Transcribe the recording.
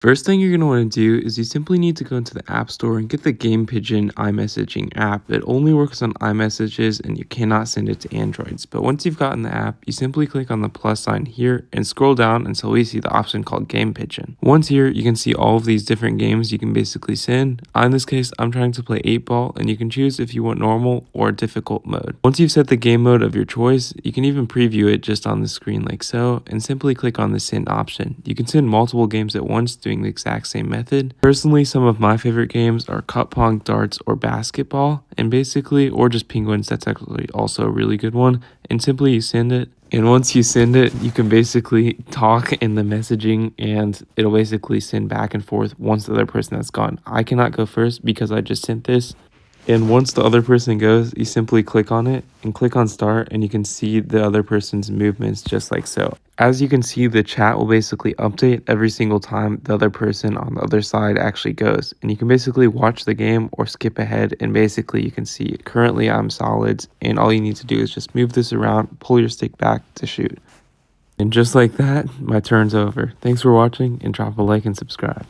First thing you're going to want to do is you simply need to go into the App Store and get the gamepigeon iMessaging app. It only works on iMessages and you cannot send it to Androids. But once you've gotten the app, you simply click on the plus sign here and scroll down until we see the option called gamepigeon. Once here, you can see all of these different games you can basically send. In this case, I'm trying to play 8-ball and you can choose if you want normal or difficult mode. Once you've set the game mode of your choice, you can even preview it just on the screen like so and simply click on the send option. You can send multiple games at once doing the exact same method. Personally, some of my favorite games are cup pong, darts, or basketball, and basically, or just penguins, that's actually also a really good one. And simply you send it, and once you send it, you can basically talk in the messaging and it'll basically send back and forth once the other person has gone. I cannot go first because I just sent this. And once the other person goes, you simply click on it and click on start and you can see the other person's movements just like so. As you can see, the chat will basically update every single time the other person on the other side actually goes. And you can basically watch the game or skip ahead and basically you can see currently I'm solids and all you need to do is just move this around, pull your stick back to shoot. And just like that, my turn's over. Thanks for watching and drop a like and subscribe.